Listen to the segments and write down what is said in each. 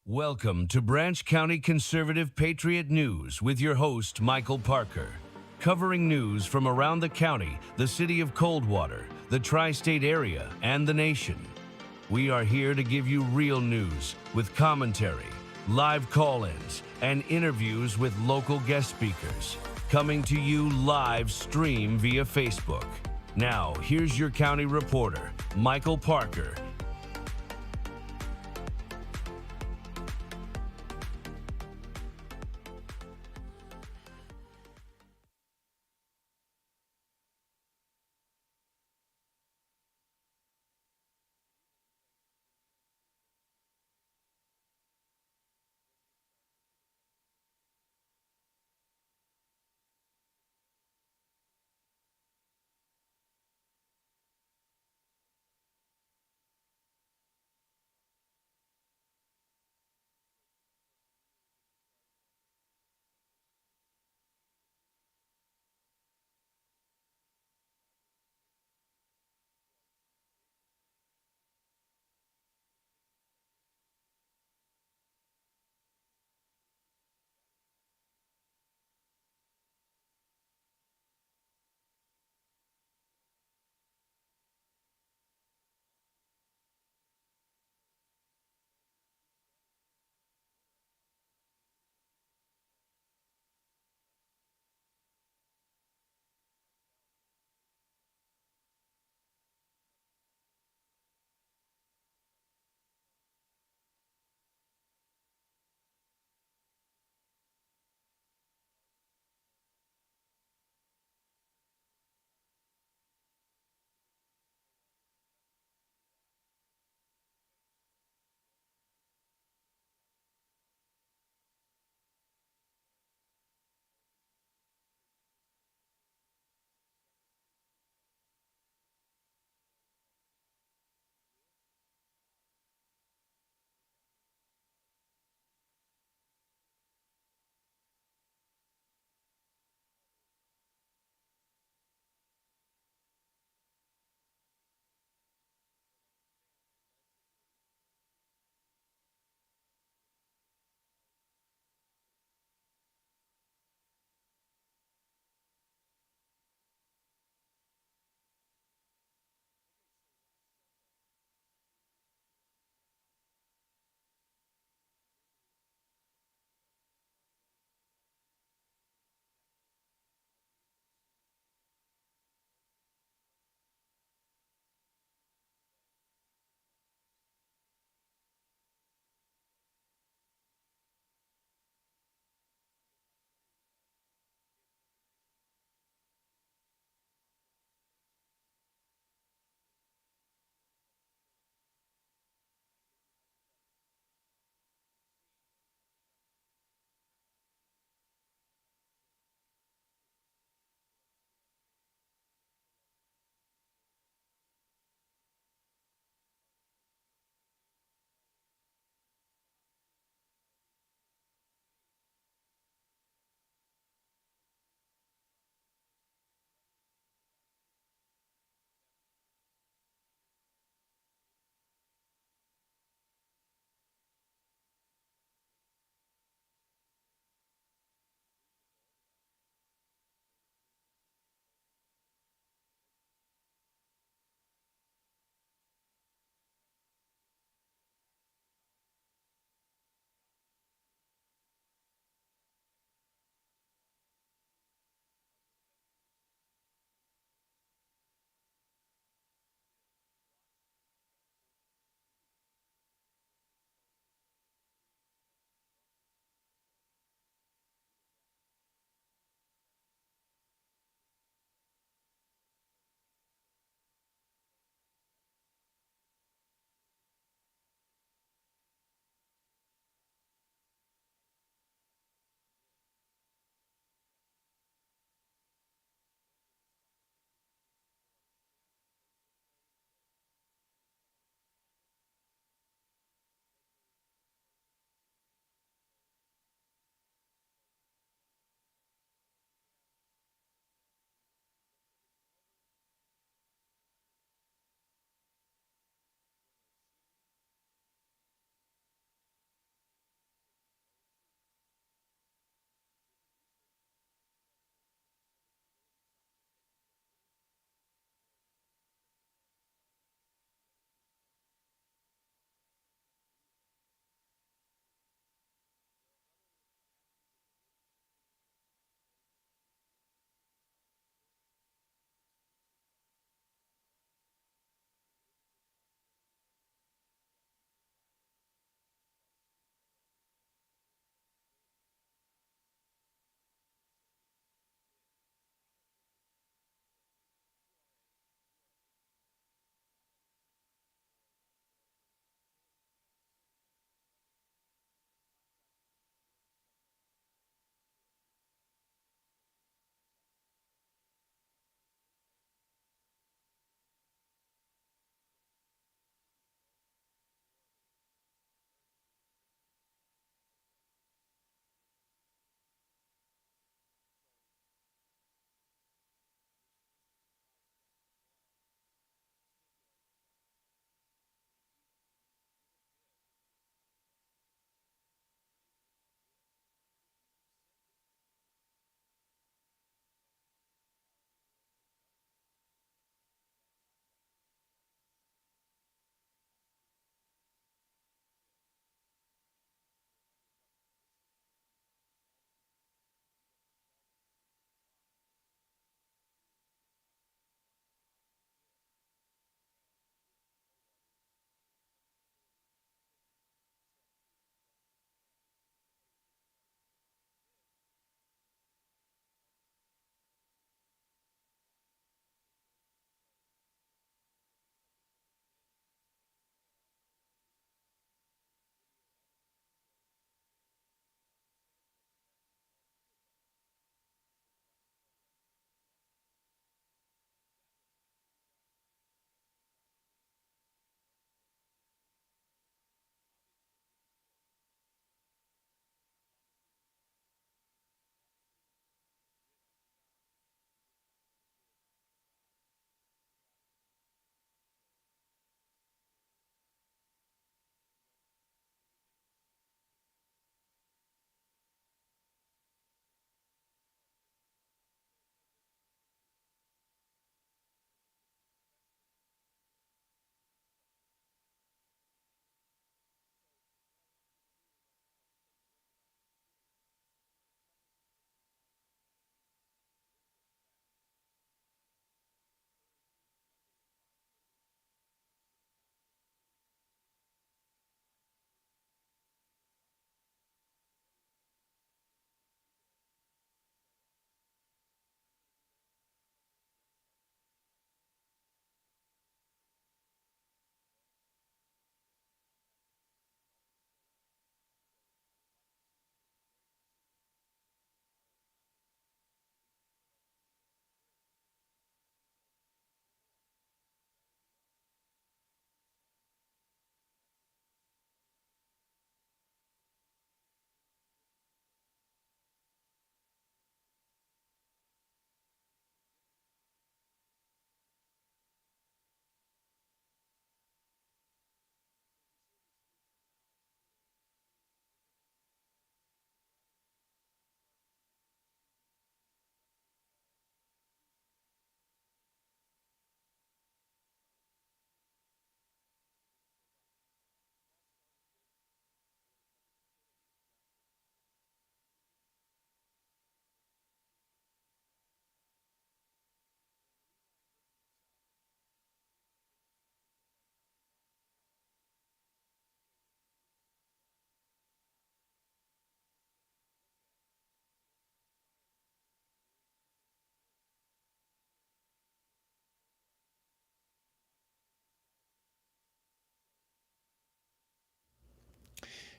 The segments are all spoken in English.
Welcome to Branch County Conservative Patriot News with your host, Michael Parker. Covering news from around the county, the city of Coldwater, the tri-state area, and the nation. We are here to give you real news with commentary, live call-ins, and interviews with local guest speakers. Coming to you live stream via Facebook. Now, here's your county reporter, Michael Parker.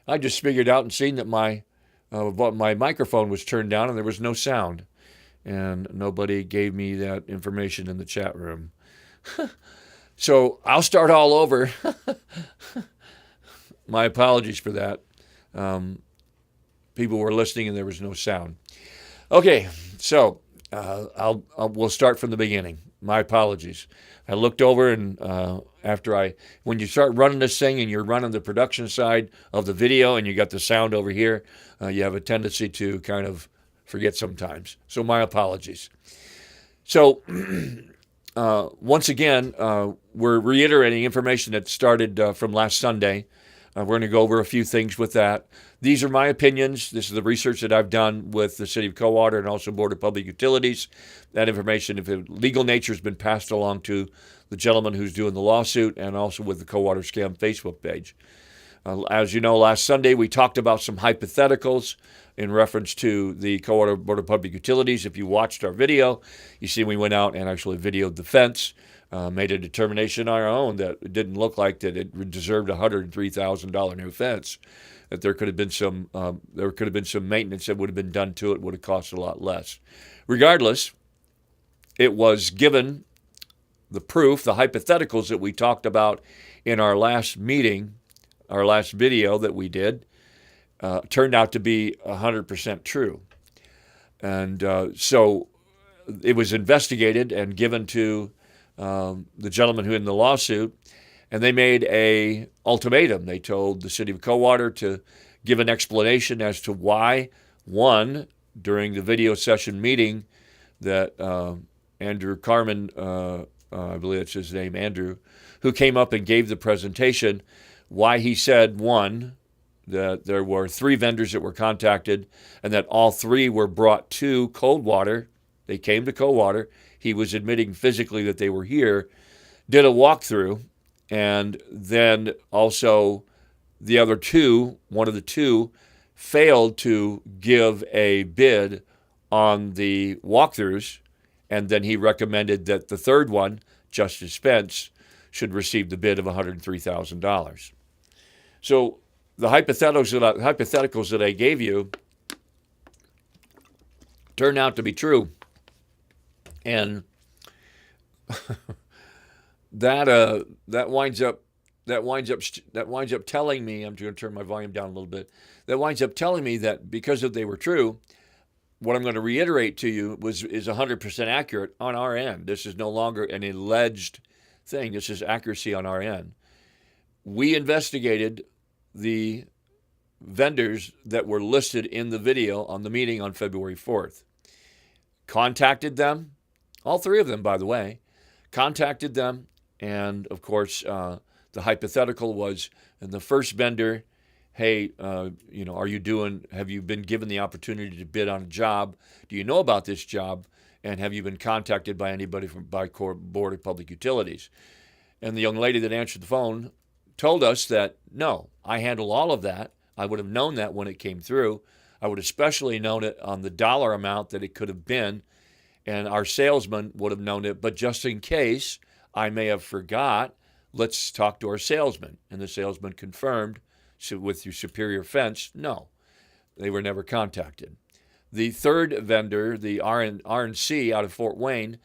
I just figured out and seen that my microphone was turned down and there was no sound. And nobody gave me that information in the chat room. So I'll start all over. My apologies for that. People were listening and there was no sound. Okay, so we'll start from the beginning. My apologies. I looked over and when you start running this thing and you're running the production side of the video and you got the sound over here, you have a tendency to kind of forget sometimes. So my apologies. So once again, we're reiterating information that started from last Sunday. We're going to go over a few things with that. These are my opinions. This is the research that I've done with the City of Coldwater and also Board of Public Utilities. That information, if it legal nature, has been passed along to the gentleman who's doing the lawsuit and also with the Coldwater Scam Facebook page. As you know, last Sunday we talked about some hypotheticals in reference to the Coldwater Board of Public Utilities. If you watched our video, you see we went out and actually videoed the fence. Made a determination on our own that it didn't look like that it deserved a $103,000 new fence. That there could have been some maintenance that would have been done to it, would have cost a lot less. Regardless, it was given the proof, the hypotheticals that we talked about in our last meeting, our last video that we did, turned out to be 100% true. And so it was investigated and given to the gentleman who in the lawsuit, and they made a ultimatum. They told the City of Coldwater to give an explanation as to why, one, during the video session meeting that Andrew Carmen, I believe it's his name, Andrew, who came up and gave the presentation, why he said, one, that there were 3 vendors that were contacted and that all 3 were brought to Coldwater. They came to Coldwater. He was admitting physically that they were here, did a walkthrough, and then also the other 2, one of the 2, failed to give a bid on the walkthroughs, and then he recommended that the third one, Justice Spence, should receive the bid of $103,000. So the hypotheticals that I gave you turned out to be true. And that winds up telling me, I'm going to turn my volume down a little bit. That winds up telling me that because they were true, what I'm going to reiterate to you is 100% accurate on our end. This is no longer an alleged thing. This is accuracy on our end. We investigated the vendors that were listed in the video on the meeting on February 4th. Contacted them. All 3 of them, by the way, contacted them, and of course, the hypothetical was, and the first vendor, hey, have you been given the opportunity to bid on a job? Do you know about this job? And have you been contacted by anybody by Board of Public Utilities? And the young lady that answered the phone told us that, no, I handle all of that. I would have known that when it came through. I would especially known it on the dollar amount that it could have been. And our salesman would have known it, but just in case I may have forgot, let's talk to our salesman. And the salesman confirmed, so with your Superior Fence, no, they were never contacted. The third vendor, the RNC out of Fort Wayne,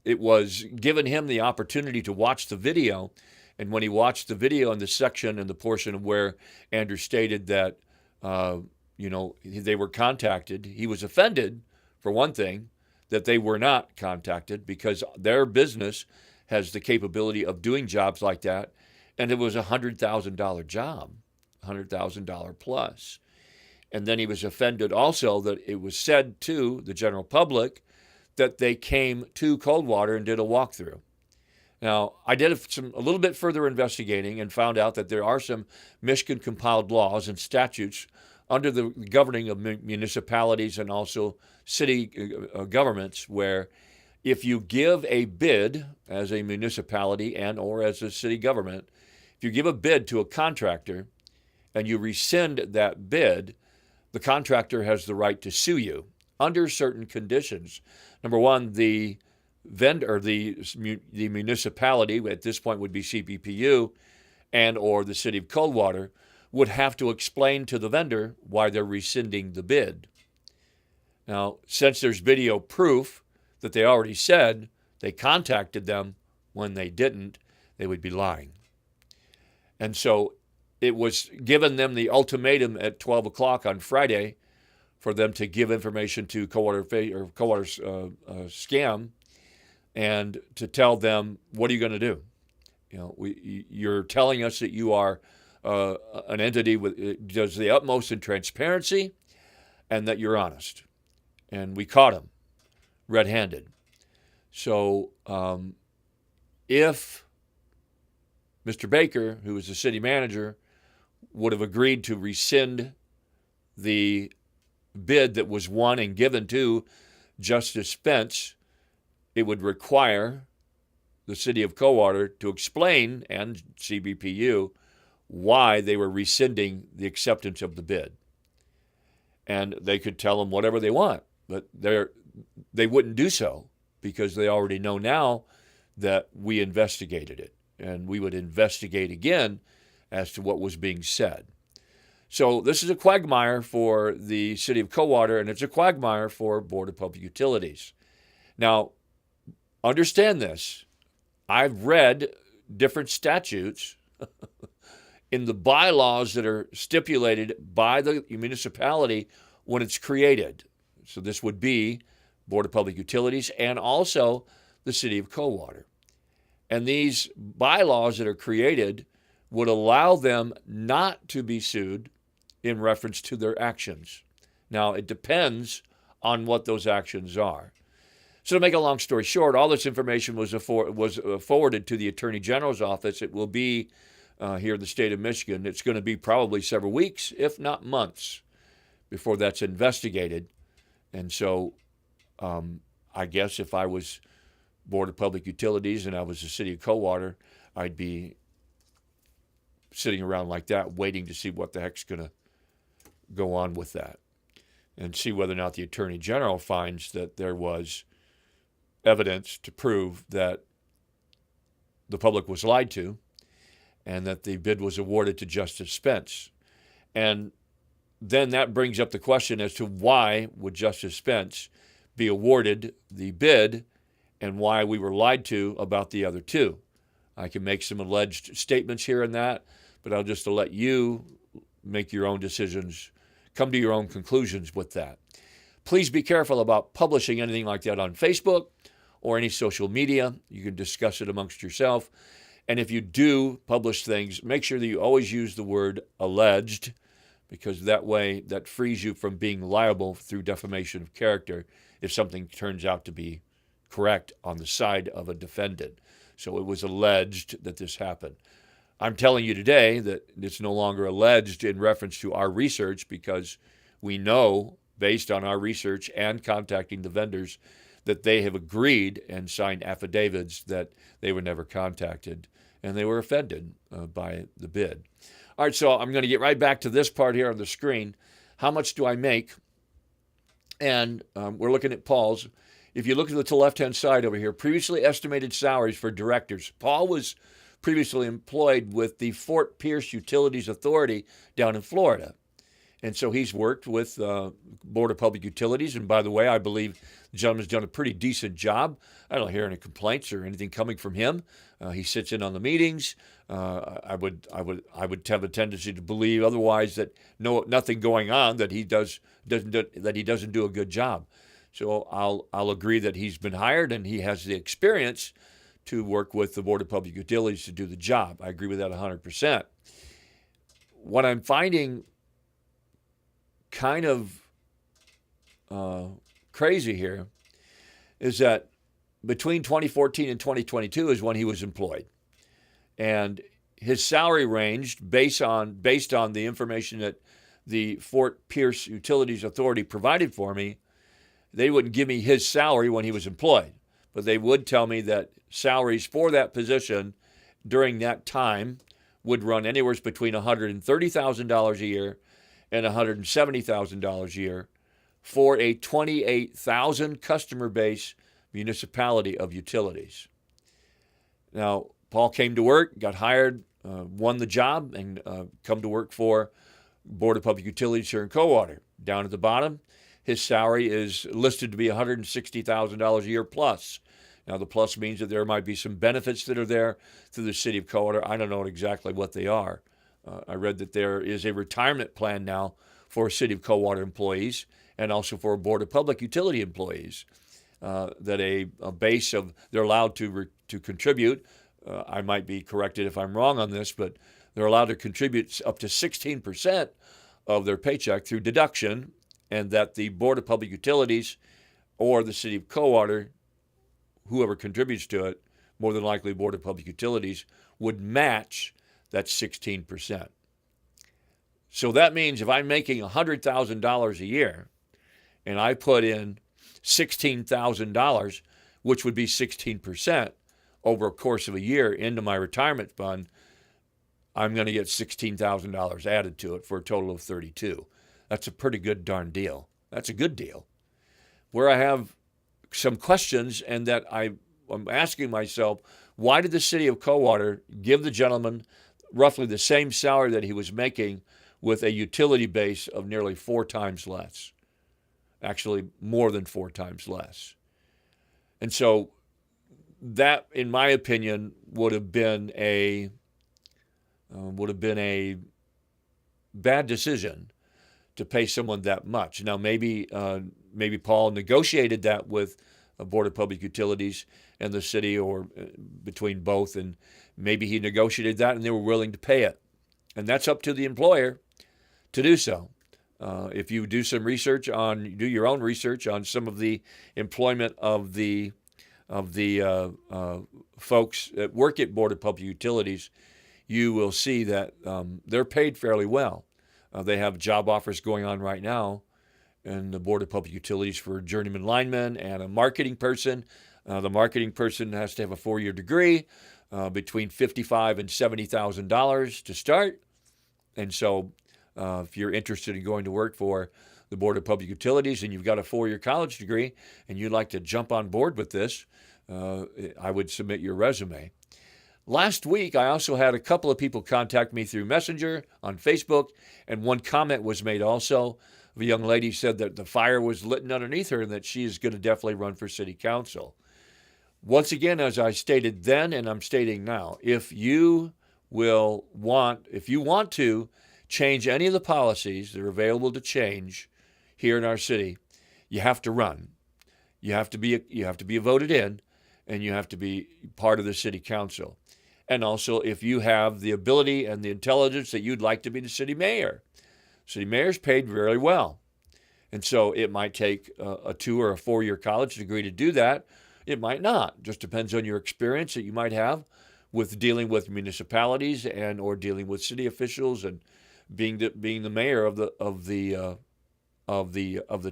it was given him the opportunity to watch the video. And when he watched the video in the section and the portion of where Andrew stated that, they were contacted, he was offended, for one thing, that they were not contacted because their business has the capability of doing jobs like that. And it was a $100,000 job, $100,000 plus. And then he was offended also that it was said to the general public that they came to Coldwater and did a walkthrough. Now, I did a little bit further investigating and found out that there are some Michigan compiled laws and statutes under the governing of municipalities and also city governments where if you give a bid as a municipality and or as a city government, if you give a bid to a contractor and you rescind that bid, the contractor has the right to sue you under certain conditions. Number one, the vendor, the municipality, at this point would be CPPU, and or the City of Coldwater, would have to explain to the vendor why they're rescinding the bid. Now, since there's video proof that they already said they contacted them when they didn't, they would be lying. And so it was given them the ultimatum at 12 o'clock on Friday for them to give information to Coldwater's scam and to tell them, what are you going to do? You're telling us that you are an entity that does the utmost in transparency and that you're honest. And we caught him red-handed. So if Mr. Baker, who was the city manager, would have agreed to rescind the bid that was won and given to Justice Spence, it would require the city of Coldwater to explain, and CBPU, why they were rescinding the acceptance of the bid. And they could tell them whatever they want, but they wouldn't do so because they already know now that we investigated it, and we would investigate again as to what was being said. So this is a quagmire for the city of Coldwater, and it's a quagmire for Board of Public Utilities. Now, understand this. I've read different statutes in the bylaws that are stipulated by the municipality when it's created. So this would be Board of Public Utilities and also the city of Coldwater. And these bylaws that are created would allow them not to be sued in reference to their actions. Now, it depends on what those actions are. So to make a long story short, all this information was forwarded to the Attorney General's office. It will be here in the state of Michigan. It's going to be probably several weeks, if not months, before that's investigated. And so I guess if I was Board of Public Utilities and I was the city of Coldwater, I'd be sitting around like that waiting to see what the heck's going to go on with that and see whether or not the Attorney General finds that there was evidence to prove that the public was lied to and that the bid was awarded to Justice Spence. And then that brings up the question as to why would Justice Spence be awarded the bid and why we were lied to about the other two. I can make some alleged statements here and that, but I'll just let you make your own decisions, come to your own conclusions with that. Please be careful about publishing anything like that on Facebook or any social media. You can discuss it amongst yourself. And if you do publish things, make sure that you always use the word alleged, because that way that frees you from being liable through defamation of character if something turns out to be correct on the side of a defendant. So it was alleged that this happened. I'm telling you today that it's no longer alleged in reference to our research, because we know, based on our research and contacting the vendors, that they have agreed and signed affidavits that they were never contacted and they were offended by the bid. All right, so I'm going to get right back to this part here on the screen. How much do I make? And we're looking at Paul's. If you look at the left-hand side over here, previously estimated salaries for directors. Paul was previously employed with the Fort Pierce Utilities Authority down in Florida. And so he's worked with Board of Public Utilities. And by the way, I believe the gentleman's done a pretty decent job. I don't hear any complaints or anything coming from him. He sits in on the meetings. I would have a tendency to believe otherwise, that nothing going on, that he doesn't do a good job. So I'll agree that he's been hired and he has the experience to work with the Board of Public Utilities to do the job. I agree with that 100%. What I'm finding kind of crazy here is that between 2014 and 2022 is when he was employed. And his salary ranged based on the information that the Fort Pierce Utilities Authority provided for me. They wouldn't give me his salary when he was employed, but they would tell me that salaries for that position during that time would run anywhere between $130,000 a year and $170,000 a year for a 28,000 customer base municipality of utilities. Now, Paul came to work, got hired won the job and come to work for Board of Public Utilities here in Coldwater. Down at the bottom, his salary is listed to be $160,000 a year plus. Now, the plus means that there might be some benefits that are there through the city of Coldwater. I don't know exactly what they are. I read that there is a retirement plan now for city of Coldwater employees and also for Board of Public Utility employees, that a base of, they're allowed to contribute. I might be corrected if I'm wrong on this, but they're allowed to contribute up to 16% of their paycheck through deduction, and that the Board of Public Utilities or the city of Coldwater, whoever contributes to it, more than likely Board of Public Utilities, would match that 16%. So that means if I'm making $100,000 a year and I put in $16,000, which would be 16% over a course of a year into my retirement fund, I'm going to get $16,000 added to it for a total of $32,000. That's a pretty good darn deal. That's a good deal. Where I have some questions, and that I'm asking myself, why did the city of Coldwater give the gentleman roughly the same salary that he was making with a utility base of nearly 4 times less? Actually, more than 4 times less. And so that, in my opinion, would have been a bad decision to pay someone that much. Now, maybe Paul negotiated that with a Board of Public Utilities and the city, or between both, and maybe he negotiated that and they were willing to pay it. And that's up to the employer to do so. If you do some research do your own research on some of the employment of the folks that work at Board of Public Utilities, you will see that they're paid fairly well. They have job offers going on right now in the Board of Public Utilities for a journeyman lineman and a marketing person. The marketing person has to have a 4-year degree, between $55,000 and $70,000 to start. And so if you're interested in going to work for the Board of Public Utilities and you've got a 4-year college degree and you'd like to jump on board with this, I would submit your resume. Last week, I also had a couple of people contact me through Messenger on Facebook, and one comment was made also. A young lady said that the fire was lit underneath her and that she is going to definitely run for city council. Once again, as I stated then and I'm stating now, if you want to change any of the policies that are available to change here in our city, you have to run. You have to be voted in, and you have to be part of the city council. And also, if you have the ability and the intelligence that you'd like to be the city mayor. City mayor's paid very well. And so it might take a 2 or a 4-year college degree to do that. It might not. Just depends on your experience that you might have with dealing with municipalities and or dealing with city officials and being the mayor of the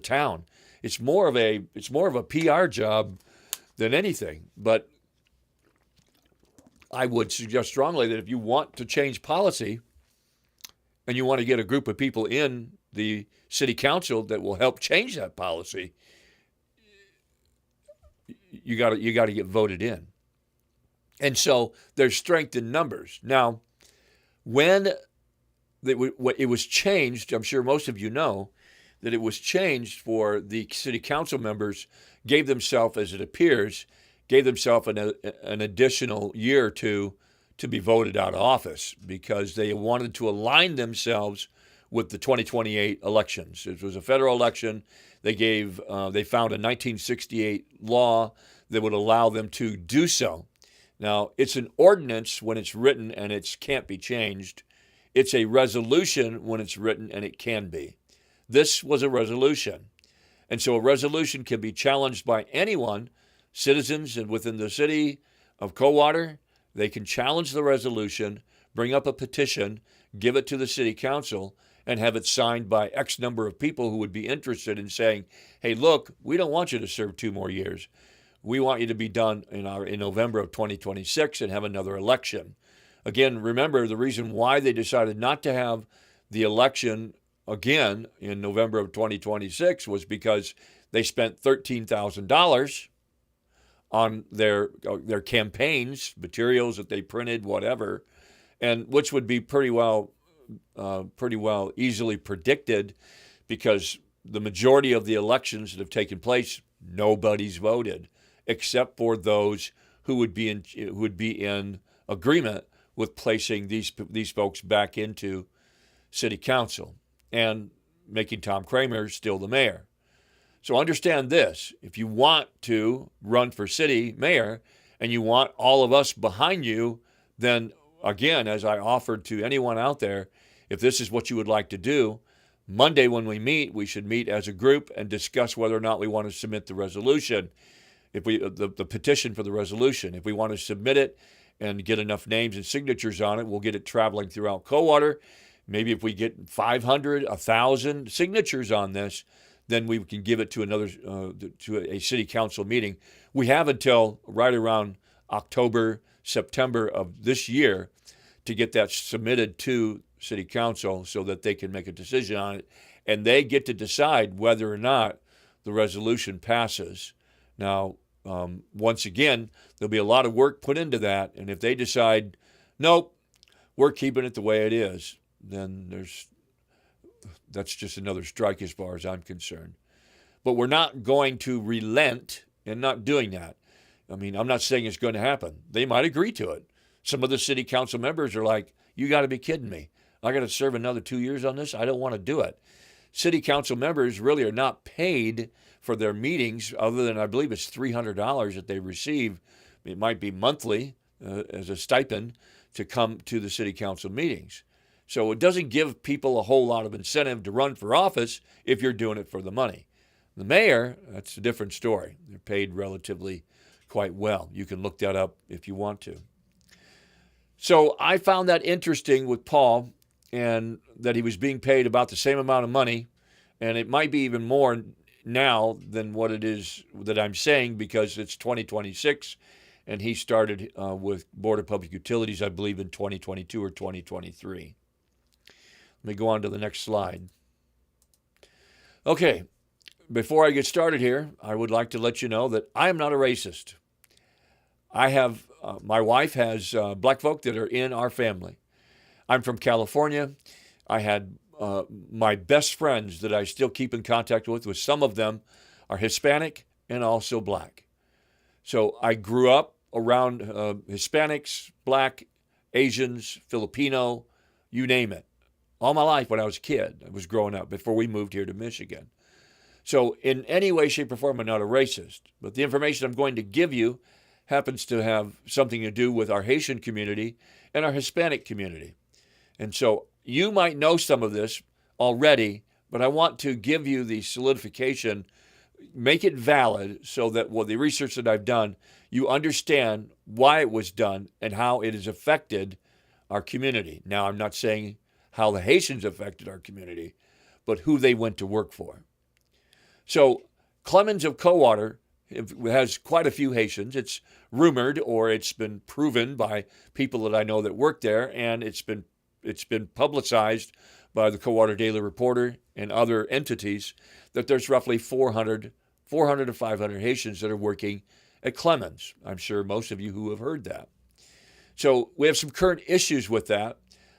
town. It's more of a PR job than anything. But I would suggest strongly that if you want to change policy and you want to get a group of people in the city council that will help change that policy, you got to get voted in. And so there's strength in numbers. Now, when it was changed, I'm sure most of you know that it was changed for the city council members, gave themselves, as it appears, an additional year or two to be voted out of office because they wanted to align themselves with the 2028 elections. It was a federal election. They found a 1968 law that would allow them to do so. Now, it's an ordinance when it's written and it can't be changed. It's a resolution when it's written and it can be. This was a resolution. And so a resolution can be challenged by anyone, citizens and within the city of Coldwater. They can challenge the resolution, bring up a petition, give it to the city council, and have it signed by X number of people who would be interested in saying, hey, look, we don't want you to serve 2 more years. We want you to be done in November of 2026 and have another election. Again, remember the reason why they decided not to have the election again in November of 2026 was because they spent $13,000 on their campaigns, materials that they printed, whatever, and which would be pretty well easily predicted, because the majority of the elections that have taken place, nobody's voted except for those who would be in agreement with placing these folks back into city council and making Tom Kramer still the mayor. So understand this: if you want to run for city mayor and you want all of us behind you, then again, as I offered to anyone out there, if this is what you would like to do, Monday when we meet, we should meet as a group and discuss whether or not we want to submit the resolution, the petition for the resolution. If we want to submit it and get enough names and signatures on it, we'll get it traveling throughout Coldwater. Maybe if we get 500, 1,000 signatures on this, then we can give it to a city council meeting. We have until right around October, September of this year to get that submitted to city council so that they can make a decision on it, and they get to decide whether or not the resolution passes. Now, once again, there'll be a lot of work put into that, and if they decide, nope, we're keeping it the way it is, then that's just another strike as far as I'm concerned. But we're not going to relent in not doing that. I mean, I'm not saying it's going to happen. They might agree to it. Some of the city council members are like, you got to be kidding me. I got to serve another 2 years on this? I don't want to do it. City council members really are not paid for their meetings, other than I believe it's $300 that they receive. It might be monthly as a stipend to come to the city council meetings. So it doesn't give people a whole lot of incentive to run for office if you're doing it for the money. The mayor, that's a different story. They're paid relatively quite well. You can look that up if you want to. So I found that interesting with Paul, and that he was being paid about the same amount of money, and it might be even more now than what it is that I'm saying, because it's 2026, and he started with Board of Public Utilities, I believe, in 2022 or 2023. Let me go on to the next slide. Okay, before I get started here, I would like to let you know that I am not a racist. I have, my wife has black folk that are in our family. I'm from California. I had my best friends that I still keep in contact with some of them are Hispanic and also black. So I grew up around Hispanics, black, Asians, Filipino, you name it. All my life when I was a kid, I was growing up before we moved here to Michigan. So in any way, shape, or form, I'm not a racist. But the information I'm going to give you happens to have something to do with our Haitian community and our Hispanic community. And so you might know some of this already, but I want to give you the solidification, make it valid so that the research that I've done, you understand why it was done and how it has affected our community. Now, I'm not saying how the Haitians affected our community, but who they went to work for. So Clemens of Coldwater has quite a few Haitians. It's rumored, or it's been proven by people that I know that work there, and it's been publicized by the Coldwater Daily Reporter and other entities that there's roughly 400 to 500 Haitians that are working at Clemens. I'm sure most of you who have heard that. So we have some current issues with that,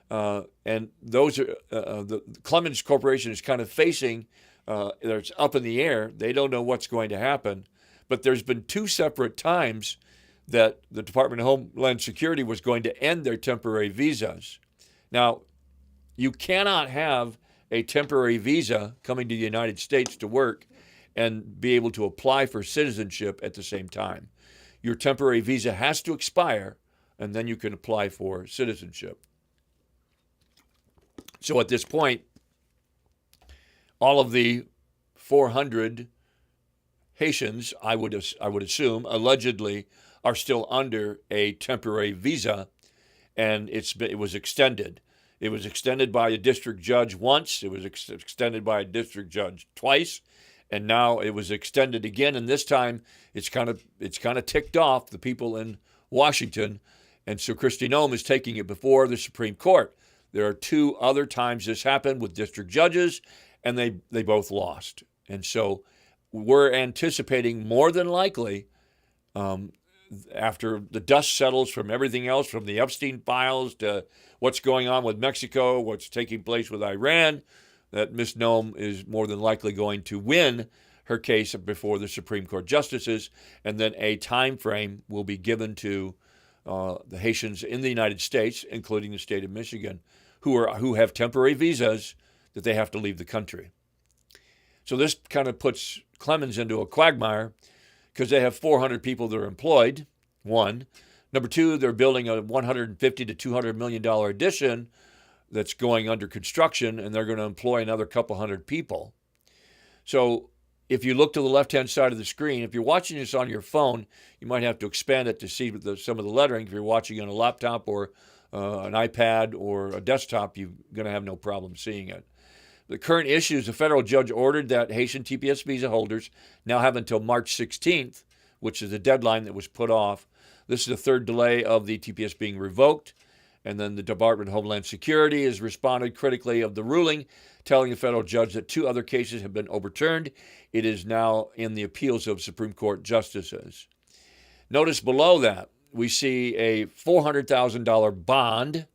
and those are the Clemens Corporation is kind of facing. It's up in the air. They don't know what's going to happen, but there's been two separate times that the Department of Homeland Security was going to end their temporary visas. Now, you cannot have a temporary visa coming to the United States to work and be able to apply for citizenship at the same time. Your temporary visa has to expire, and then you can apply for citizenship. So at this point, all of the 400 Haitians, I would assume, allegedly are still under a temporary visa, and it was extended. It was extended by a district judge once. It was extended by a district judge twice, and now it was extended again. And this time, it's kind of ticked off the people in Washington, and so Kristi Noem is taking it before the Supreme Court. There are two other times this happened with district judges, and they both lost. And so we're anticipating more than likely after the dust settles from everything else, from the Epstein files to what's going on with Mexico, what's taking place with Iran, that Ms. Noem is more than likely going to win her case before the Supreme Court justices, and then a time frame will be given to the Haitians in the United States, including the state of Michigan, who have temporary visas that they have to leave the country. So this kind of puts Clemens into a quagmire because they have 400 people that are employed, one. Number two, they're building a $150 to $200 million addition that's going under construction, and they're going to employ another couple hundred people. So if you look to the left-hand side of the screen, if you're watching this on your phone, you might have to expand it to see some of the lettering. If you're watching on a laptop or an iPad or a desktop, you're going to have no problem seeing it. The current issue is a federal judge ordered that Haitian TPS visa holders now have until March 16th, which is the deadline that was put off. This is the third delay of the TPS being revoked. And then the Department of Homeland Security has responded critically of the ruling, telling the federal judge that 2 other cases have been overturned. It is now in the appeals of Supreme Court justices. Notice below that, we see a $400,000 bond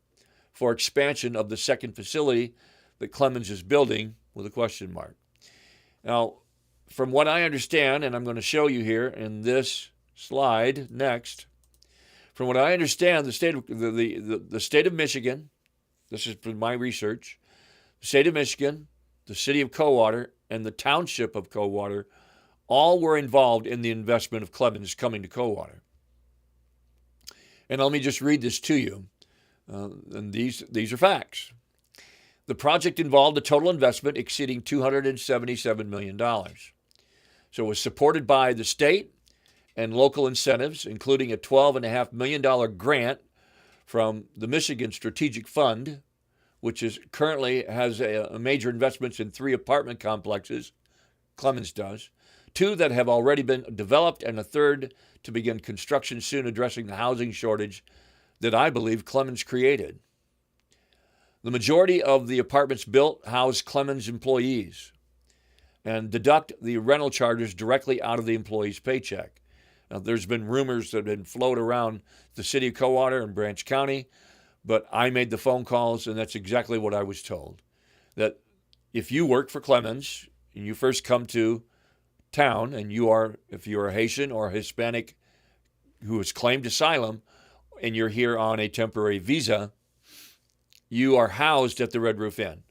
for expansion of the second facility that Clemens is building with a question mark. Now, from what I understand, and I'm going to show you here in this slide next, from what I understand, the state of Michigan, this is from my research, the state of Michigan, the city of Coldwater, and the township of Coldwater all were involved in the investment of Clemens coming to Coldwater. And let me just read this to you, and these are facts. The project involved a total investment exceeding $277 million. So it was supported by the state and local incentives, including a $12.5 million grant from the Michigan Strategic Fund, which currently has a major investments in 3 apartment complexes, Clemens does, 2 that have already been developed, and a third to begin construction soon, addressing the housing shortage that I believe Clemens created. The majority of the apartments built house Clemens employees and deduct the rental charges directly out of the employee's paycheck. Now, there's been rumors that have been floated around the city of Coldwater and Branch County, but I made the phone calls, and that's exactly what I was told. That if you work for Clemens and you first come to town, and if you're a Haitian or a Hispanic who has claimed asylum, and you're here on a temporary visa, you are housed at the Red Roof Inn.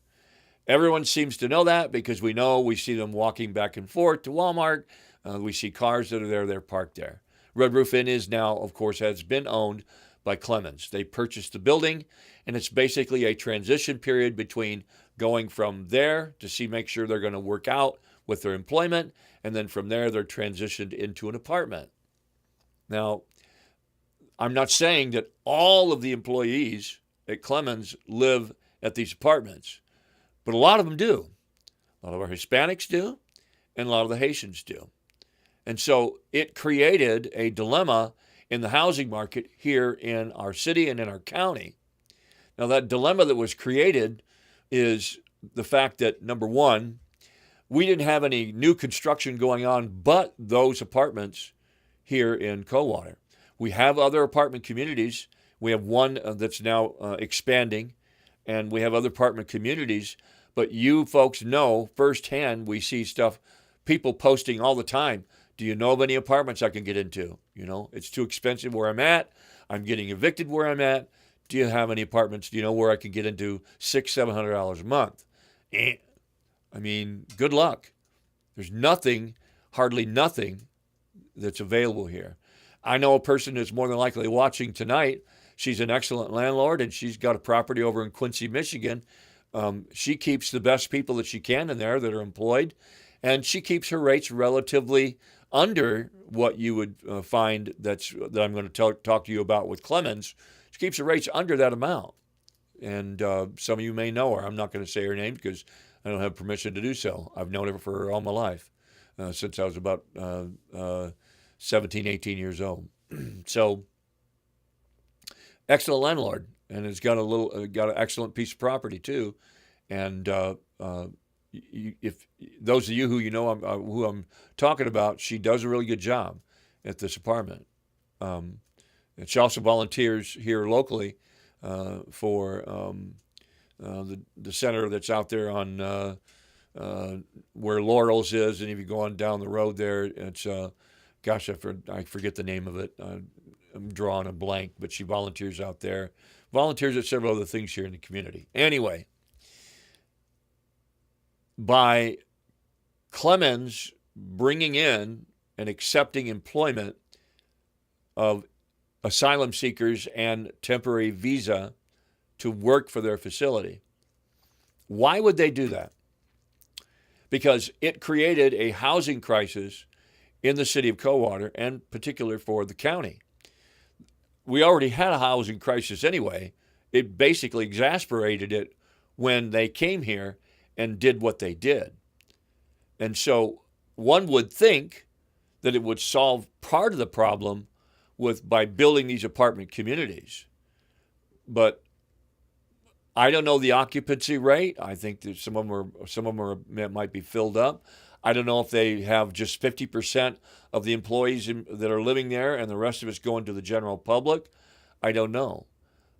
Everyone seems to know that because we see them walking back and forth to Walmart. We see cars that are there, they're parked there. Red Roof Inn is now, of course, has been owned by Clemens. They purchased the building, and it's basically a transition period between going from there to make sure they're going to work out with their employment, and then from there they're transitioned into an apartment. Now, I'm not saying that all of the employees at Clemens live at these apartments, but a lot of them do. A lot of our Hispanics do, and a lot of the Haitians do. And so it created a dilemma in the housing market here in our city and in our county. Now, that dilemma that was created is the fact that, number one, we didn't have any new construction going on but those apartments here in Coldwater. We have other apartment communities. We have one that's now expanding, and we have other apartment communities. But you folks know firsthand, we see stuff, people posting all the time. Do you know of any apartments I can get into? It's too expensive where I'm at. I'm getting evicted where I'm at. Do you have any apartments? Do you know where I can get into $600-700 a month? I mean, good luck. There's hardly nothing that's available here. I know a person who's more than likely watching tonight. She's an excellent landlord, and she's got a property over in Quincy, Michigan. She keeps the best people that she can in there that are employed, and she keeps her rates relatively under what you would find that I'm going to talk to you about with Clemens. She keeps her rates under that amount. And some of you may know her. I'm not going to say her name because I don't have permission to do so. I've known her for all my life, since I was about 17, 18 years old. So, excellent landlord, and it's got an excellent piece of property too. And if those of you who who I'm talking about, she does a really good job at this apartment. She also volunteers here locally for the center that's out there on where Laurel's is, and if you go on down the road there, it's gosh, I forget the name of it. I'm drawing a blank, but she volunteers out there, volunteers at several other things here in the community. Anyway, by Clemens bringing in and accepting employment of asylum seekers and temporary visa to work for their facility, why would they do that? Because it created a housing crisis in the city of Coldwater, and particular for the county. We already had a housing crisis anyway. It basically exasperated it when they came here and did what they did. And so one would think that it would solve part of the problem by building these apartment communities. But I don't know the occupancy rate. I think that some of them might be filled up. I don't know if they have just 50% of the employees that are living there and the rest of it's going to the general public. I don't know.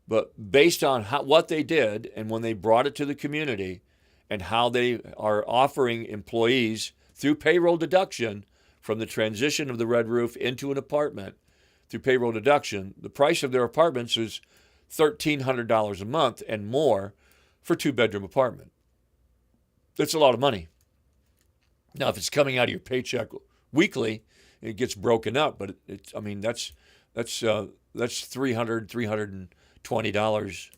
But based on what they did and when they brought it to the community and how they are offering employees through payroll deduction from the transition of the red roof into an apartment through payroll deduction, the price of their apartments is $1,300 a month and more for a 2-bedroom apartment. That's a lot of money. Now, if it's coming out of your paycheck weekly, it gets broken up. But that's $320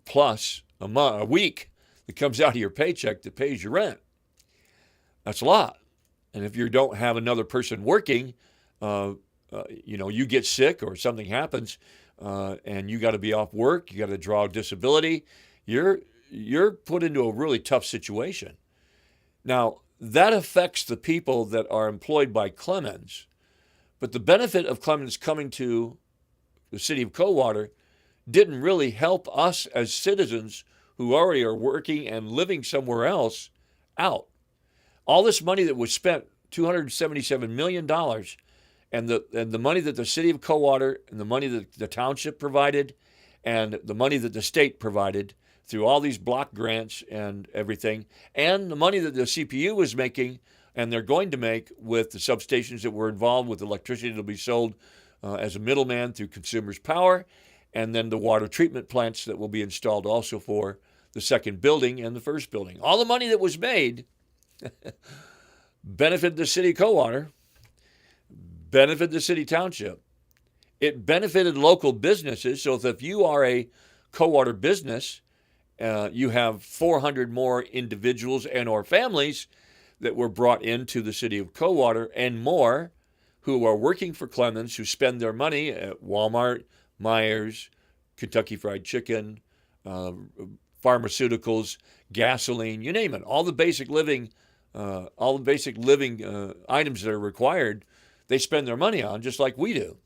plus a week that comes out of your paycheck that pays your rent. That's a lot. And if you don't have another person working, you get sick or something happens, and you got to be off work, you got to draw disability, you're put into a really tough situation. Now, that affects the people that are employed by Clemens, but the benefit of Clemens coming to the city of Coldwater didn't really help us as citizens who already are working and living somewhere else out. All this money that was spent, $277 million, and the money that the city of Coldwater and the money that the township provided and the money that the state provided through all these block grants and everything, and the money that the CPU was making and they're going to make with the substations that were involved with electricity that will be sold as a middleman through Consumers Power, and then the water treatment plants that will be installed also for the second building and the first building. All the money that was made benefited the city of Coldwater, benefited the city township. It benefited local businesses. So if you are a Coldwater business, you have 400 more individuals and or families that were brought into the city of Coldwater and more who are working for Clemens, who spend their money at Walmart, Myers, Kentucky Fried Chicken, pharmaceuticals, gasoline, you name it. All the basic living items that are required, they spend their money on just like we do.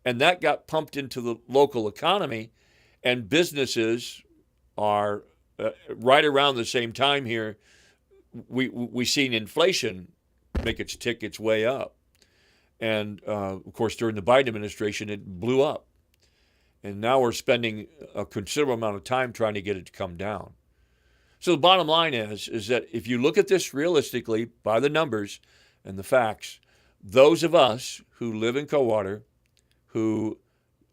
And that got pumped into the local economy, and businesses are right around the same time here. We seen inflation make tick its way up, and of course during the Biden administration it blew up, and now we're spending a considerable amount of time trying to get it to come down. So the bottom line is that if you look at this realistically by the numbers and the facts, those of us who live in Coldwater, who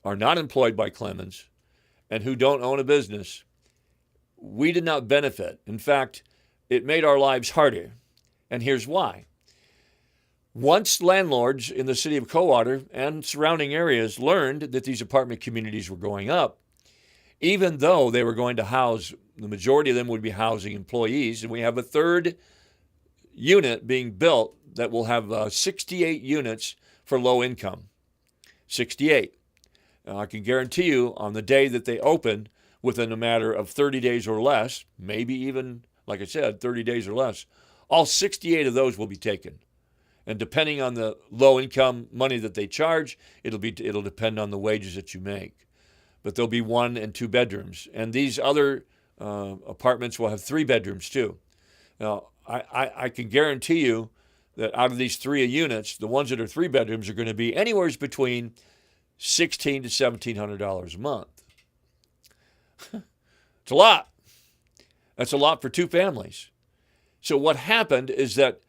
are not employed by Clemens, and who don't own a business, we did not benefit. In fact, it made our lives harder. And here's why. Once landlords in the city of Coldwater and surrounding areas learned that these apartment communities were going up, even though they were going to house, the majority of them would be housing employees, and we have a third unit being built that will have 68 units for low income. 68. Now, I can guarantee you on the day that they open, within a matter of 30 days or less, maybe even, like I said, 30 days or less, all 68 of those will be taken. And depending on the low income money that they charge, it'll depend on the wages that you make. But there'll be 1 and 2 bedrooms. And these other apartments will have 3 bedrooms too. Now, I can guarantee you that out of these 3 units, the ones that are 3 bedrooms are going to be anywhere between $1,600 to $1,700 a month. It's a lot. That's a lot for 2 families. So what happened is that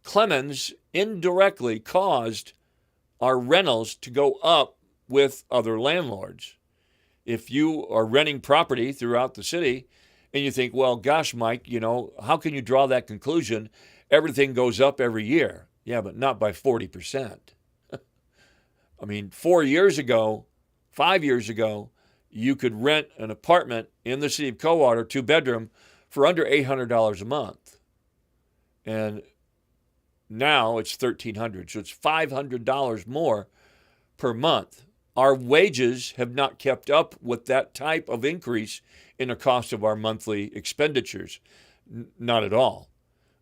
Clemens indirectly caused our rentals to go up with other landlords. If you are renting property throughout the city and you think, well, gosh, Mike, how can you draw that conclusion? Everything goes up every year. Yeah, but not by 40%. I mean, 4 years ago, 5 years ago, you could rent an apartment in the city of Coldwater, 2-bedroom, for under $800 a month. And now it's $1,300. So it's $500 more per month. Our wages have not kept up with that type of increase in the cost of our monthly expenditures. Not at all.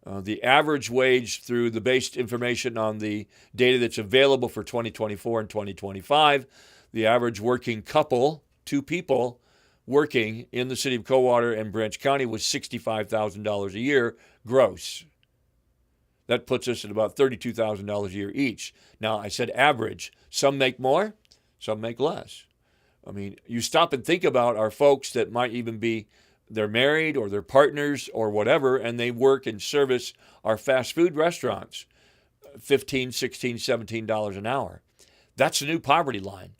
The average wage through the based information on the data that's available for 2024 and 2025, the average working couple, 2 people working in the city of Coldwater and Branch County, was $65,000 a year gross. That puts us at about $32,000 a year each. Now, I said average. Some make more, some make less. I mean, you stop and think about our folks that might even be, they're married or they're partners or whatever, and they work and service our fast food restaurants, $15, $16, $17 an hour. That's the new poverty line.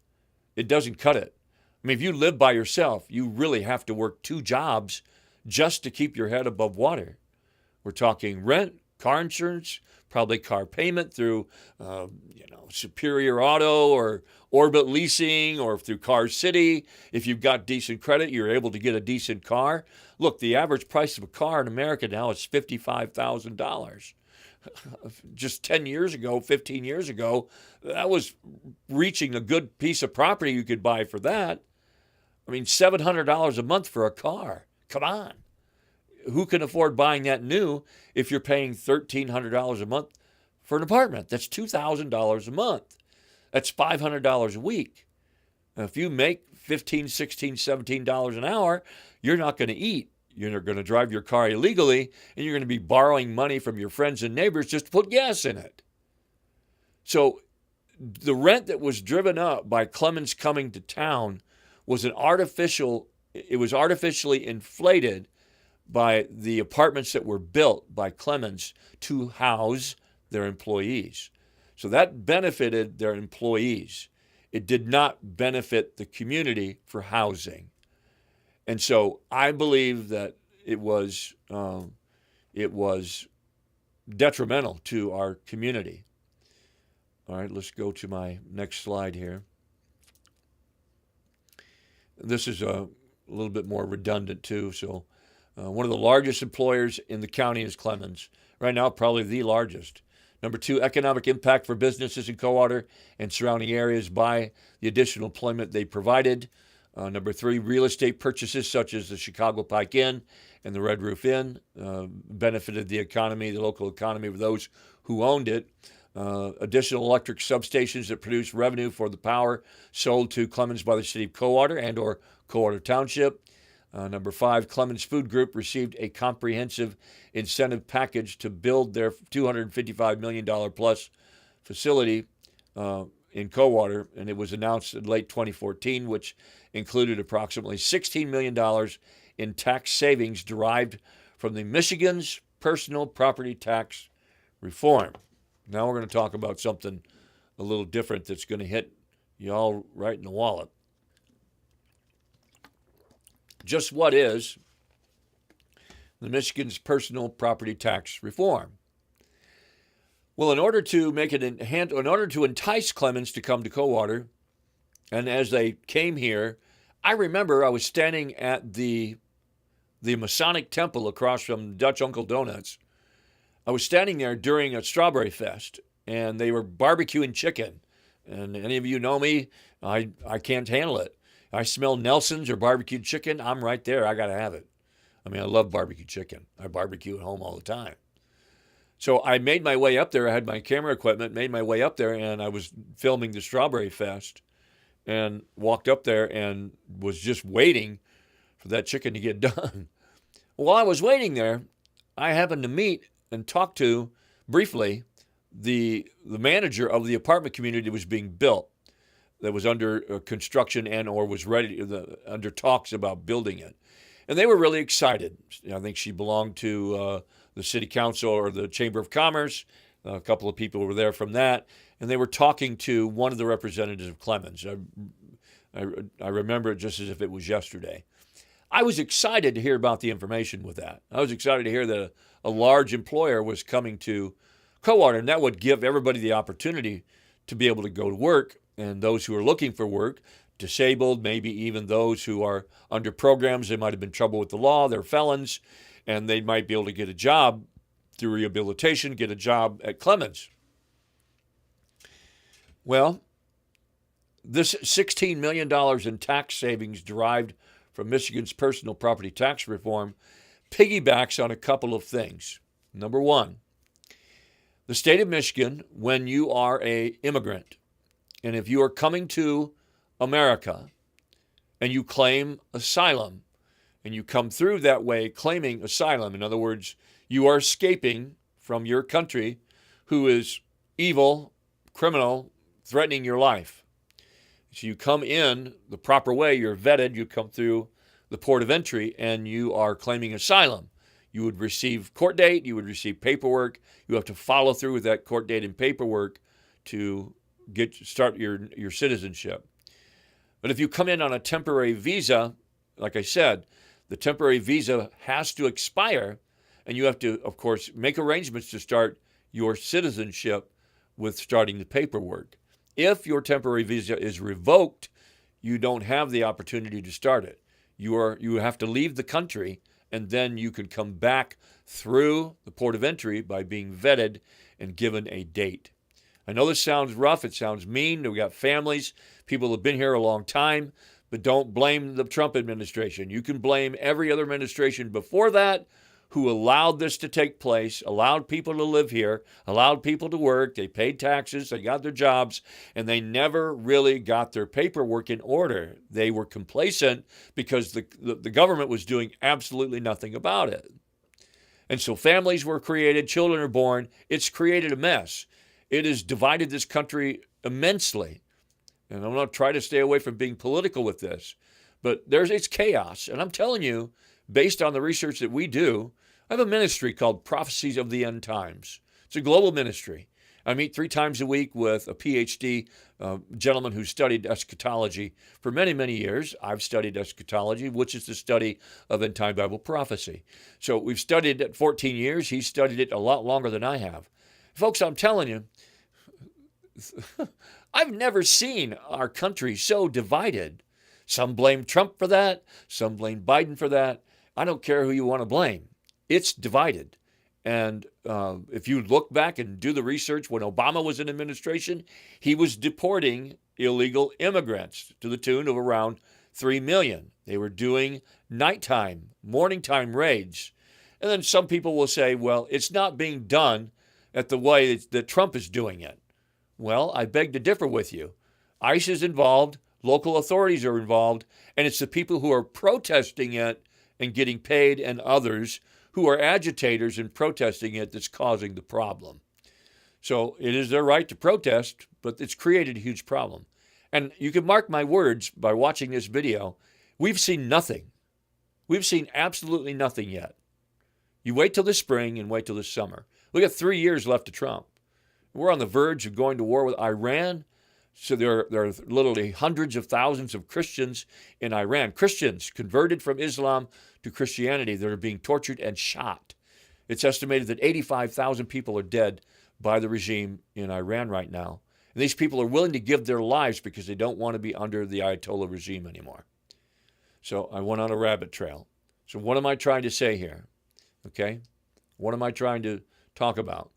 It doesn't cut it. I mean, if you live by yourself, you really have to work 2 jobs just to keep your head above water. We're talking rent, car insurance, probably car payment through, Superior Auto or Orbit Leasing or through Car City. If you've got decent credit, you're able to get a decent car. Look, the average price of a car in America now is $55,000. Just 10 years ago, 15 years ago, that was reaching a good piece of property you could buy for that. I mean, $700 a month for a car. Come on. Who can afford buying that new if you're paying $1,300 a month for an apartment? That's $2,000 a month. That's $500 a week. Now, if you make $15, $16, $17 an hour, you're not going to eat. You're going to drive your car illegally, and you're going to be borrowing money from your friends and neighbors just to put gas in it. So the rent that was driven up by Clemens coming to town was artificially inflated by the apartments that were built by Clemens to house their employees. So that benefited their employees. It did not benefit the community for housing. And so I believe that it was detrimental to our community. All right, let's go to my next slide here. This is a little bit more redundant too. So one of the largest employers in the county is Clemens. Right now, probably the largest. Number 2, economic impact for businesses in Coldwater and surrounding areas by the additional employment they provided. Number 3, real estate purchases such as the Chicago Pike Inn and the Red Roof Inn benefited the economy, the local economy of those who owned it. Additional electric substations that produce revenue for the power sold to Clemens by the city of Coldwater and or Coldwater Township. Number 5, Clemens Food Group received a comprehensive incentive package to build their $255 million plus facility in Coldwater, and it was announced in late 2014, which included approximately $16 million in tax savings derived from the Michigan's personal property tax reform. Now we're going to talk about something a little different that's going to hit you all right in the wallet. Just what is the Michigan's personal property tax reform? Well, in order to entice Clemens to come to Coldwater, and as they came here, I remember I was standing at the Masonic Temple across from Dutch Uncle Donuts. I was standing there during a Strawberry Fest, and they were barbecuing chicken. And any of you know me, I can't handle it. I smell Nelson's or barbecued chicken, I'm right there. I got to have it. I mean, I love barbecue chicken. I barbecue at home all the time. So I made my way up there. I had my camera equipment, made my way up there, and I was filming the Strawberry Fest and walked up there and was just waiting for that chicken to get done. While I was waiting there, I happened to meet and talk to, briefly, the manager of the apartment community that was being built, that was under construction and or was ready, under talks about building it. And they were really excited. I think she belonged to the city council or the Chamber of Commerce. A couple of people were there from that. And they were talking to one of the representatives of Clemens. I remember it just as if it was yesterday. I was excited to hear about the information with that. I was excited to hear that a large employer was coming to Coldwater, and that would give everybody the opportunity to be able to go to work, and those who are looking for work, disabled, maybe even those who are under programs, they might have been in trouble with the law, they're felons, and they might be able to get a job through rehabilitation, get a job at Clemens. Well, this $16 million in tax savings derived from Michigan's personal property tax reform piggybacks on a couple of things. Number one, the state of Michigan, when you are an immigrant, and if you are coming to America and you claim asylum, and you come through that way claiming asylum, in other words, you are escaping from your country who is evil, criminal, threatening your life. So you come in the proper way, you're vetted, you come through the port of entry, and you are claiming asylum. You would receive court date, you would receive paperwork, you have to follow through with that court date and paperwork to start your citizenship. But if you come in on a temporary visa, like I said, the temporary visa has to expire, and you have to, of course, make arrangements to start your citizenship with starting the paperwork. If your temporary visa is revoked, you don't have the opportunity to start it. You have to leave the country, and then you can come back through the port of entry by being vetted and given a date. I know this sounds rough, it sounds mean. We've got families, people have been here a long time, but don't blame the Trump administration. You can blame every other administration before that who allowed this to take place, allowed people to live here, allowed people to work, they paid taxes, they got their jobs, and they never really got their paperwork in order. They were complacent because the government was doing absolutely nothing about it. And so families were created, children are born. It's created a mess. It has divided this country immensely. And I'm going to try to stay away from being political with this, but it's chaos. And I'm telling you, based on the research that we do, I have a ministry called Prophecies of the End Times. It's a global ministry. I meet 3 times a week with a PhD gentleman who studied eschatology for many, many years. I've studied eschatology, which is the study of end-time Bible prophecy. So we've studied it 14 years. He's studied it a lot longer than I have. Folks, I'm telling you, I've never seen our country so divided. Some blame Trump for that. Some blame Biden for that. I don't care who you want to blame. It's divided. And if you look back and do the research, when Obama was in administration, he was deporting illegal immigrants to the tune of around 3 million. They were doing nighttime, morning time raids. And then some people will say, well, it's not being done at the way that Trump is doing it. Well, I beg to differ with you. ICE is involved, local authorities are involved, and it's the people who are protesting it and getting paid and others who are agitators and protesting it that's causing the problem. So it is their right to protest, but it's created a huge problem. And you can mark my words by watching this video. We've seen nothing. We've seen absolutely nothing yet. You wait till the spring and wait till the summer. We got 3 years left to Trump. We're on the verge of going to war with Iran. So there are literally hundreds of thousands of Christians in Iran, Christians converted from Islam to Christianity that are being tortured and shot. It's estimated that 85,000 people are dead by the regime in Iran right now. And these people are willing to give their lives because they don't want to be under the Ayatollah regime anymore. So I went on a rabbit trail. So what am I trying to say here? Okay? What am I trying to talk about?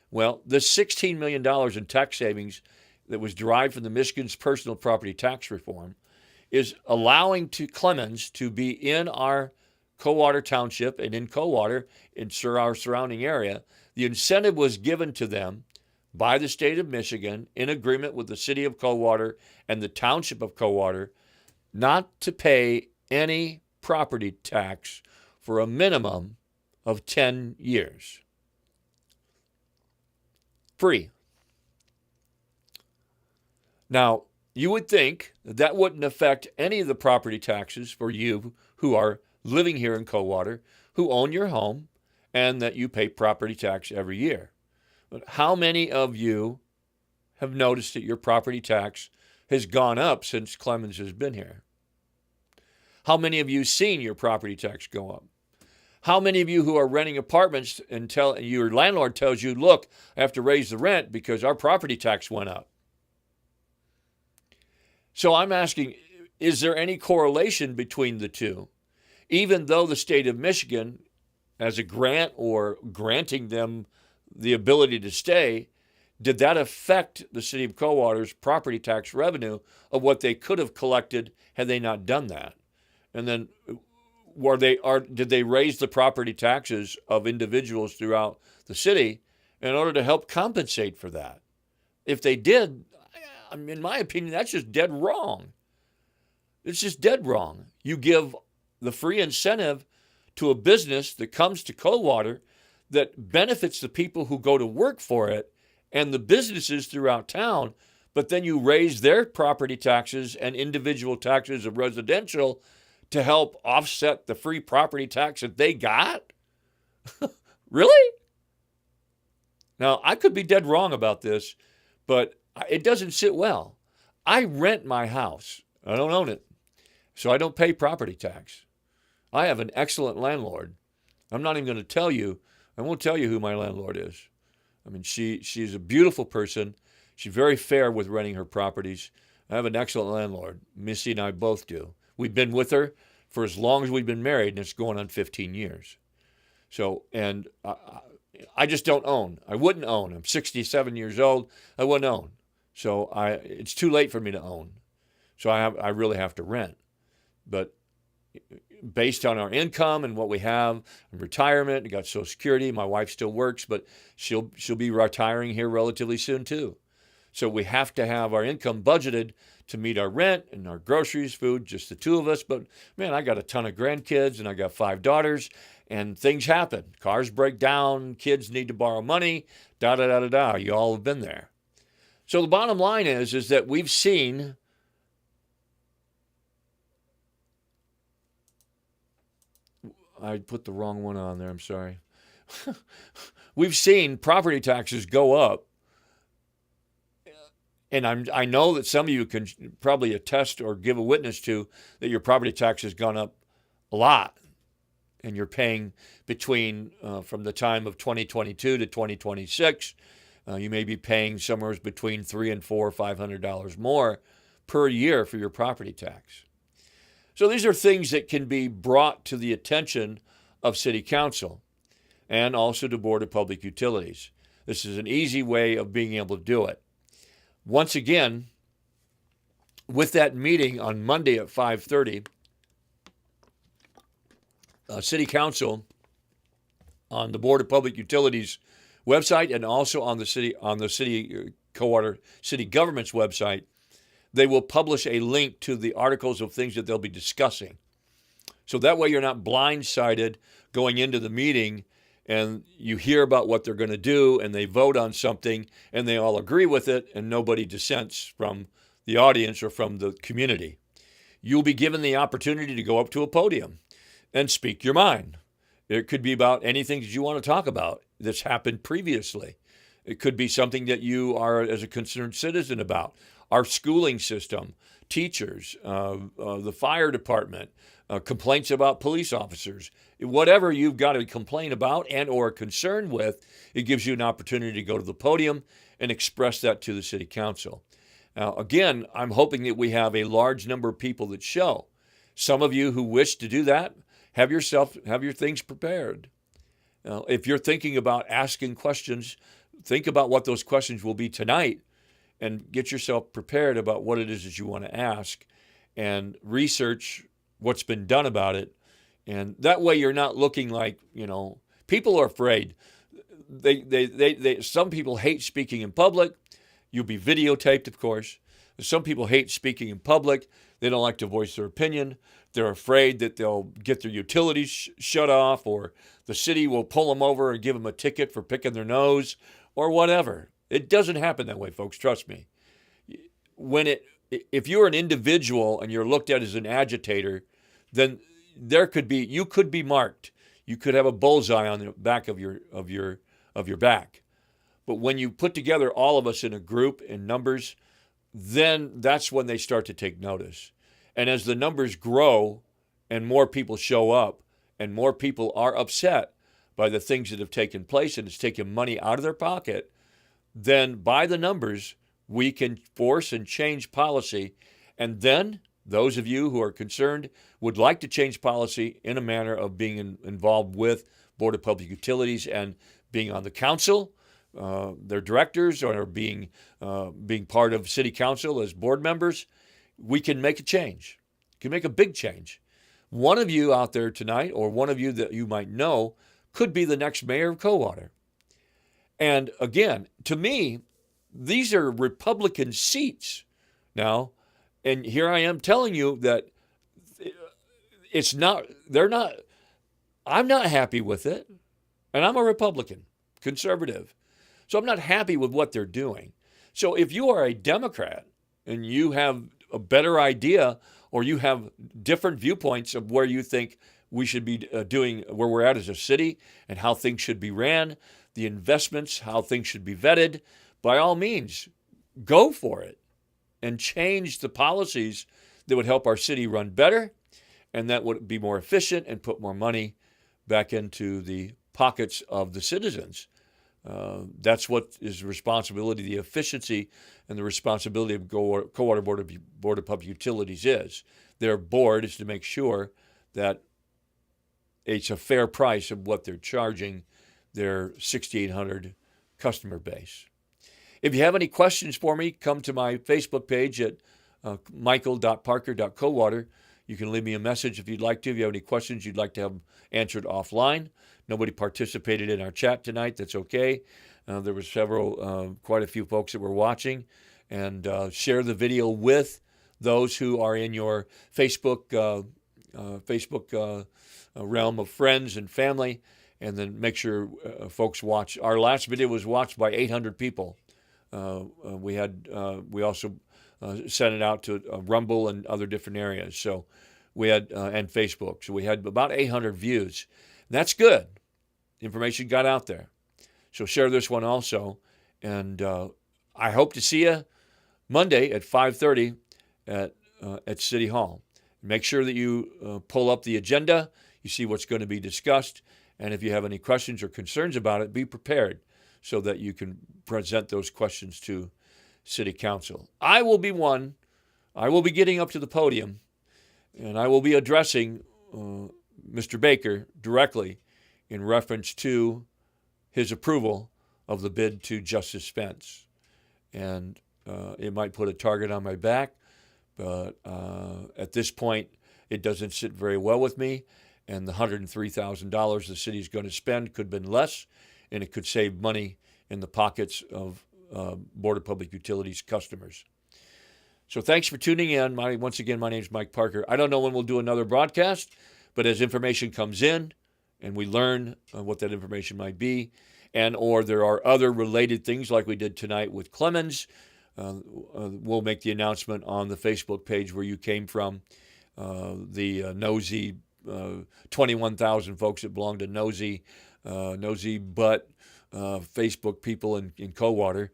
Well, this $16 million in tax savings that was derived from the Michigan's personal property tax reform is allowing Clemens to be in our Coldwater Township and in Coldwater, in our surrounding area. The incentive was given to them by the state of Michigan in agreement with the city of Coldwater and the township of Coldwater not to pay any property tax for a minimum of 10 years. free. Now, you would think that wouldn't affect any of the property taxes for you who are living here in Coldwater, who own your home, and that you pay property tax every year. But how many of you have noticed that your property tax has gone up since Clemens has been here? How many of you seen your property tax go up? How many of you who are renting apartments and your landlord tells you, look, I have to raise the rent because our property tax went up? So I'm asking, is there any correlation between the two? Even though the state of Michigan, as a grant or granting them the ability to stay, did that affect the city of Coldwater's property tax revenue of what they could have collected had they not done that? And then did they raise the property taxes of individuals throughout the city in order to help compensate for that? If they did, in my opinion, that's just dead wrong. It's just dead wrong. You give the free incentive to a business that comes to Coldwater that benefits the people who go to work for it and the businesses throughout town, but then you raise their property taxes and individual taxes of residential to help offset the free property tax that they got? Really? Now, I could be dead wrong about this, but it doesn't sit well. I rent my house. I don't own it, so I don't pay property tax. I have an excellent landlord. I'm not even going to tell you. I won't tell you who my landlord is. I mean, she's a beautiful person. She's very fair with renting her properties. I have an excellent landlord. Missy and I both do. We've been with her for as long as we've been married, and it's going on 15 years. So, and I just don't own. I wouldn't own. I'm 67 years old. I wouldn't own. So it's too late for me to own. So I really have to rent. But based on our income and what we have, retirement, we got Social Security. My wife still works, but she'll be retiring here relatively soon too. So we have to have our income budgeted to meet our rent and our groceries, food, just the two of us. But man, I got a ton of grandkids and I got 5 daughters, and things happen. Cars break down, kids need to borrow money, da-da-da-da-da. You all have been there. So the bottom line is that we've seen I put the wrong one on there, I'm sorry. We've seen property taxes go up. And I know that some of you can probably attest or give a witness to that your property tax has gone up a lot. And you're paying between, from the time of 2022 to 2026, you may be paying somewhere between $300 and $400 or $500 more per year for your property tax. So these are things that can be brought to the attention of City Council and also the Board of Public Utilities. This is an easy way of being able to do it. Once again, with that meeting on Monday at 5:30, City Council on the Board of Public Utilities website and also on the city Coldwater City Government's website, they will publish a link to the articles of things that they'll be discussing. So that way you're not blindsided going into the meeting and you hear about what they're going to do and they vote on something and they all agree with it and nobody dissents from the audience or from the community. You'll be given the opportunity to go up to a podium and speak your mind. It could be about anything that you want to talk about that's happened previously. It could be something that you are as a concerned citizen about. Our schooling system, teachers, the fire department, complaints about police officers. Whatever you've got to complain about and or are concerned with, it gives you an opportunity to go to the podium and express that to the City Council. Now, again, I'm hoping that we have a large number of people that show. Some of you who wish to do that, have your things prepared. Now, if you're thinking about asking questions, think about what those questions will be tonight and get yourself prepared about what it is that you want to ask and research what's been done about it. And that way you're not looking like, people are afraid. Some people hate speaking in public. You'll be videotaped, of course. Some people hate speaking in public. They don't like to voice their opinion. They're afraid that they'll get their utilities shut off or the city will pull them over and give them a ticket for picking their nose or whatever. It doesn't happen that way, folks. Trust me. If you're an individual and you're looked at as an agitator, then you could be marked. You could have a bullseye on the back of your back. But when you put together all of us in a group in numbers, then that's when they start to take notice. And as the numbers grow and more people show up and more people are upset by the things that have taken place and it's taken money out of their pocket, then by the numbers, we can force and change policy. And then those of you who are concerned would like to change policy in a manner of being involved with Board of Public Utilities and being on the council, their directors, or being part of city council as board members, we can make a change. We can make a big change. One of you out there tonight, or one of you that you might know, could be the next mayor of Coldwater. And again, to me, these are Republican seats now. And here I am telling you that I'm not happy with it. And I'm a Republican, conservative. So I'm not happy with what they're doing. So if you are a Democrat and you have a better idea, or you have different viewpoints of where you think we should be doing, where we're at as a city and how things should be ran, the investments, how things should be vetted, by all means, go for it and change the policies that would help our city run better and that would be more efficient and put more money back into the pockets of the citizens. That's what is the responsibility, the efficiency and the responsibility of Coldwater Board of Public Utilities is. Their board is to make sure that it's a fair price of what they're charging their 6,800 customer base. If you have any questions for me, come to my Facebook page at michael.parker.coldwater. You can leave me a message if you'd like to. If you have any questions you'd like to have answered offline. Nobody participated in our chat tonight. That's okay. There were quite a few folks that were watching. And share the video with those who are in your Facebook realm of friends and family. And then make sure folks watch. Our last video was watched by 800 people. We also sent it out to Rumble and other different areas. So we had and Facebook. So we had about 800 views. And that's good. Information got out there. So share this one also. And I hope to see you Monday at 5:30 at City Hall. Make sure that you pull up the agenda. You see what's going to be discussed. And if you have any questions or concerns about it, be prepared so that you can present those questions to City Council. I will be getting up to the podium, and I will be addressing Mr. Baker directly in reference to his approval of the bid to Justice Spence. And it might put a target on my back, but at this point, it doesn't sit very well with me. And the $103,000 the city is going to spend could have been less, and it could save money in the pockets of Board of Public Utilities customers. So thanks for tuning in. Once again, my name is Mike Parker. I don't know when we'll do another broadcast, but as information comes in and we learn what that information might be, or there are other related things like we did tonight with Clemens, we'll make the announcement on the Facebook page where you came from. The nosy 21,000 folks that belong to nosy but Facebook people in Coldwater.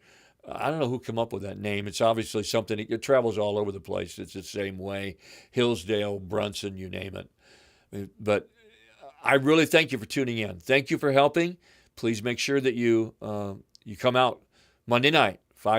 I don't know who came up with that name. It's obviously something, it travels all over the place. It's the same way. Hillsdale, Brunson, you name it. But I really thank you for tuning in. Thank you for helping. Please make sure that you come out Monday night